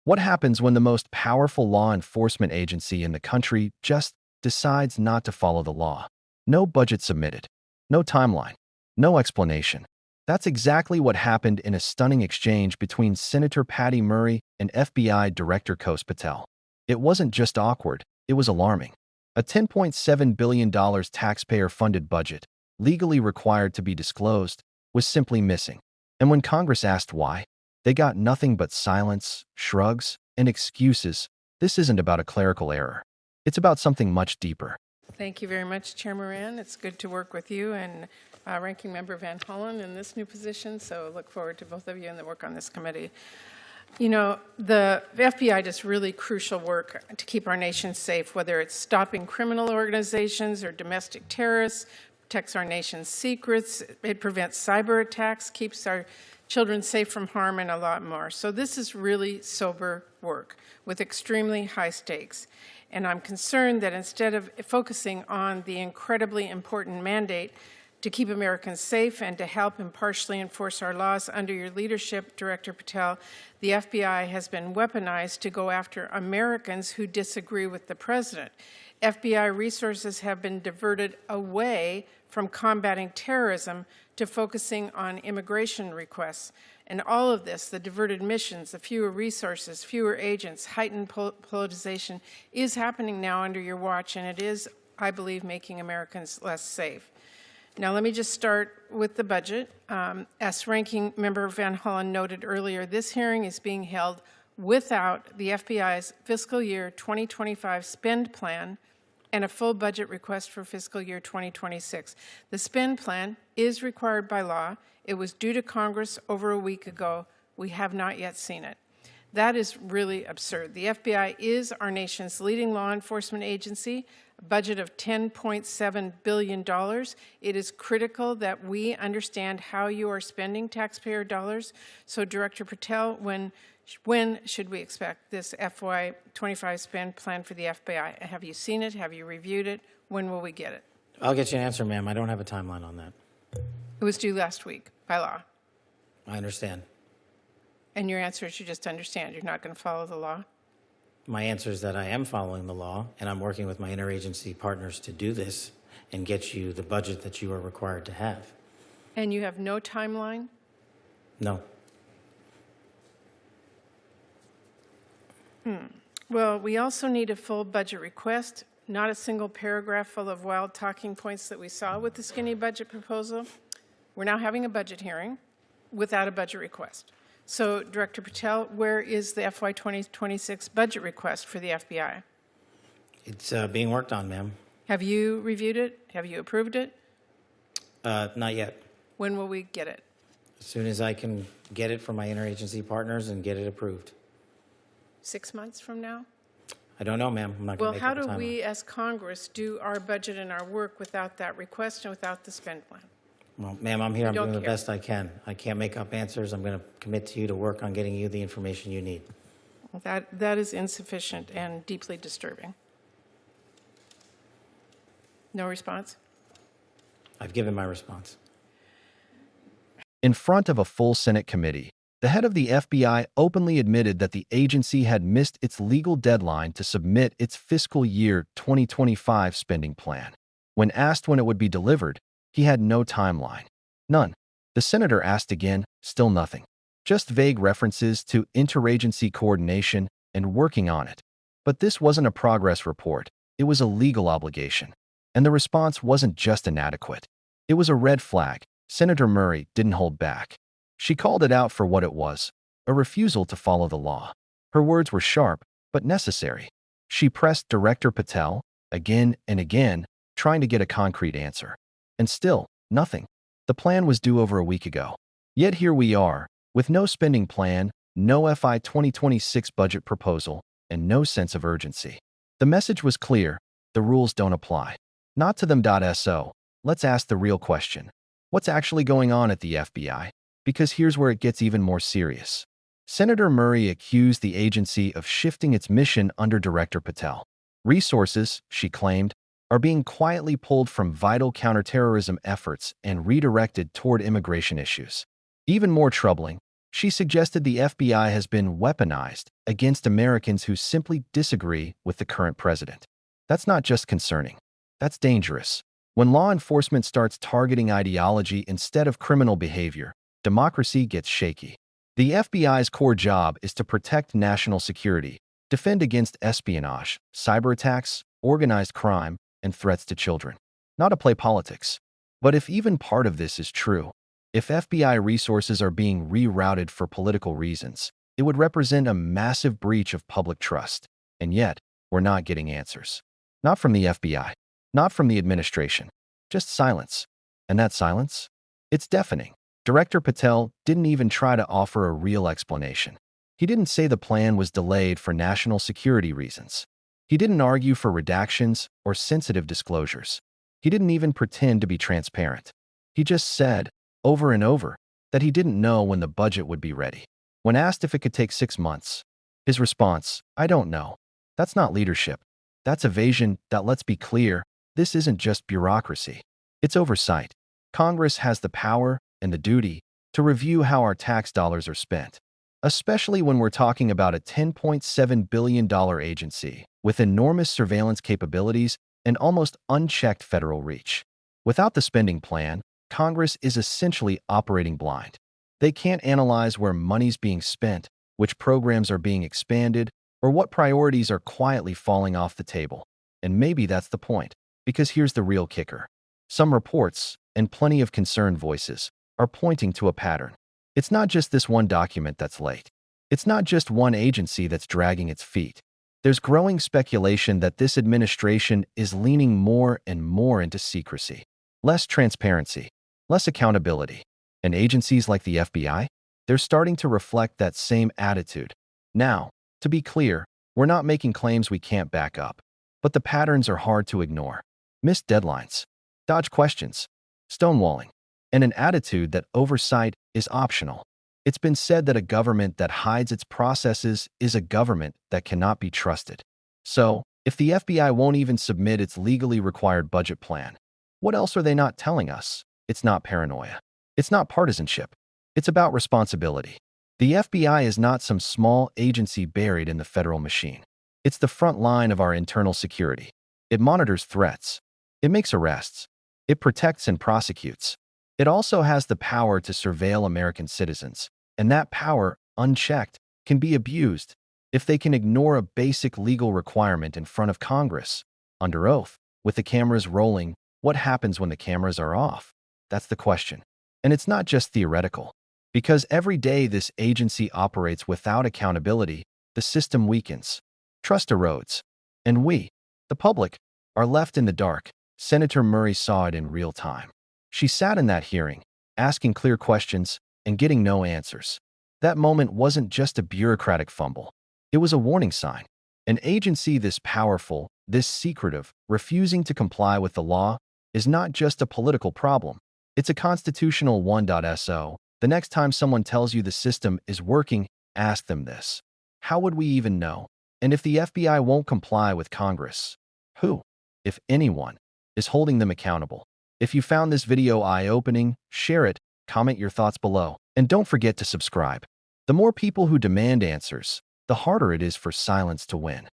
What happens when the most powerful law enforcement agency in the country just decides not to follow the law? No budget submitted, no timeline, no explanation. That's exactly what happened in a stunning exchange between Senator Patty Murray and FBI Director Kash Patel. It wasn't just awkward, it was alarming. A $10.7 billion taxpayer-funded budget, legally required to be disclosed, was simply missing. And when Congress asked why, they got nothing but silence, shrugs, and excuses. This isn't about a clerical error. It's about something much deeper. Thank you very much, Chair Moran. It's good to work with you and Ranking Member Van Hollen in this new position, so look forward to both of you and the work on this committee. You know, the FBI does really crucial work to keep our nation safe, whether it's stopping criminal organizations or domestic terrorists, protects our nation's secrets, it prevents cyber attacks, keeps our children safe from harm, and a lot more. So this is really sober work with extremely high stakes. And I'm concerned that instead of focusing on the incredibly important mandate to keep Americans safe and to help impartially enforce our laws under your leadership, Director Patel, the FBI has been weaponized to go after Americans who disagree with the president. FBI resources have been diverted away from combating terrorism to focusing on immigration requests. And all of this, the diverted missions, the fewer resources, fewer agents, heightened politicization, is happening now under your watch, and it is, I believe, making Americans less safe. Now, let me just start with the budget. As Ranking Member Van Hollen noted earlier, this hearing is being held without the FBI's fiscal year 2025 spend plan and a full budget request for fiscal year 2026. The spend plan is required by law. It was due to Congress over a week ago. We have not yet seen it. That is really absurd. The FBI is our nation's leading law enforcement agency, a budget of $10.7 billion. It is critical that we understand how you are spending taxpayer dollars. So, Director Patel, when should we expect this FY25 spend plan for the FBI? Have you seen it? Have you reviewed it? When will we get it? I'll get you an answer, ma'am. I don't have a timeline on that. It was due last week by law. I understand. And your answer is you just understand. You're not going to follow the law? My answer is that I am following the law, and I'm working with my interagency partners to do this and get you the budget that you are required to have. And you have no timeline? No. Well, we also need a full budget request, not a single paragraph full of wild talking points that we saw with the skinny budget proposal. We're now having a budget hearing without a budget request. So, Director Patel, where is the FY 2026 budget request for the FBI? It's being worked on, ma'am. Have you reviewed it? Have you approved it? Not yet. When will we get it? As soon as I can get it from my interagency partners and get it approved. 6 months from now? I don't know, ma'am. I'm not going Well, to make how up a do timeline. we as Congress do our budget and our work without that request and without the spend plan? Well, ma'am, I'm here. I'm don't doing the care. best I can. I can't make up answers. I'm going to commit to you to work on getting you the information you need. That is insufficient and deeply disturbing. No response? I've given my response. In front of a full Senate committee, the head of the FBI openly admitted that the agency had missed its legal deadline to submit its fiscal year 2025 spending plan. When asked when it would be delivered, he had no timeline. None. The senator asked again, still nothing. Just vague references to interagency coordination and working on it. But this wasn't a progress report. It was a legal obligation. And the response wasn't just inadequate. It was a red flag. Senator Murray didn't hold back. She called it out for what it was, a refusal to follow the law. Her words were sharp, but necessary. She pressed Director Patel again and again, trying to get a concrete answer. And still, nothing. The plan was due over a week ago. Yet here we are, with no spending plan, no FY 2026 budget proposal, and no sense of urgency. The message was clear: the rules don't apply. Not to them. So, let's ask the real question. What's actually going on at the FBI? Because here's where it gets even more serious. Senator Murray accused the agency of shifting its mission under Director Patel. Resources, she claimed, are being quietly pulled from vital counterterrorism efforts and redirected toward immigration issues. Even more troubling, She suggested the FBI has been weaponized against Americans who simply disagree with the current president. That's not just concerning. That's dangerous. When law enforcement starts targeting ideology instead of criminal behavior, democracy gets shaky. The FBI's core job is to protect national security, defend against espionage, cyber attacks, organized crime, and threats to children. Not to play politics. But if even part of this is true, if FBI resources are being rerouted for political reasons, it would represent a massive breach of public trust. And yet, we're not getting answers. Not from the FBI, not from the administration, just silence. And that silence? It's deafening. Director Patel didn't even try to offer a real explanation. He didn't say the plan was delayed for national security reasons. He didn't argue for redactions or sensitive disclosures. He didn't even pretend to be transparent. He just said, over and over, that he didn't know when the budget would be ready. When asked if it could take 6 months, his response, "I don't know." That's not leadership. That's evasion. That, let's be clear, this isn't just bureaucracy. It's oversight. Congress has the power and the duty to review how our tax dollars are spent, especially when we're talking about a $10.7 billion agency with enormous surveillance capabilities and almost unchecked federal reach. Without the spending plan, Congress is essentially operating blind. They can't analyze where money's being spent, which programs are being expanded, or what priorities are quietly falling off the table. And maybe that's the point, because here's the real kicker. Some reports, and plenty of concerned voices, are pointing to a pattern. It's not just this one document that's late. It's not just one agency that's dragging its feet. There's growing speculation that this administration is leaning more and more into secrecy. Less transparency, less accountability. And agencies like the FBI, they're starting to reflect that same attitude. Now, to be clear, we're not making claims we can't back up, but the patterns are hard to ignore. Missed deadlines, dodge questions, stonewalling, and an attitude that oversight is optional. It's been said that a government that hides its processes is a government that cannot be trusted. So, if the FBI won't even submit its legally required budget plan, what else are they not telling us? It's not paranoia. It's not partisanship. It's about responsibility. The FBI is not some small agency buried in the federal machine. It's the front line of our internal security. It monitors threats. It makes arrests. It protects and prosecutes. It also has the power to surveil American citizens, and that power, unchecked, can be abused. If they can ignore a basic legal requirement in front of Congress, under oath, with the cameras rolling, what happens when the cameras are off? That's the question. And it's not just theoretical. Because every day this agency operates without accountability, the system weakens. Trust erodes. And we, the public, are left in the dark. Senator Murray saw it in real time. She sat in that hearing, asking clear questions and getting no answers. That moment wasn't just a bureaucratic fumble. It was a warning sign. An agency this powerful, this secretive, refusing to comply with the law is not just a political problem. It's a constitutional one. So, the next time someone tells you the system is working, ask them this. How would we even know? And if the FBI won't comply with Congress, who, if anyone, is holding them accountable? If you found this video eye-opening, share it, comment your thoughts below, and don't forget to subscribe. The more people who demand answers, the harder it is for silence to win.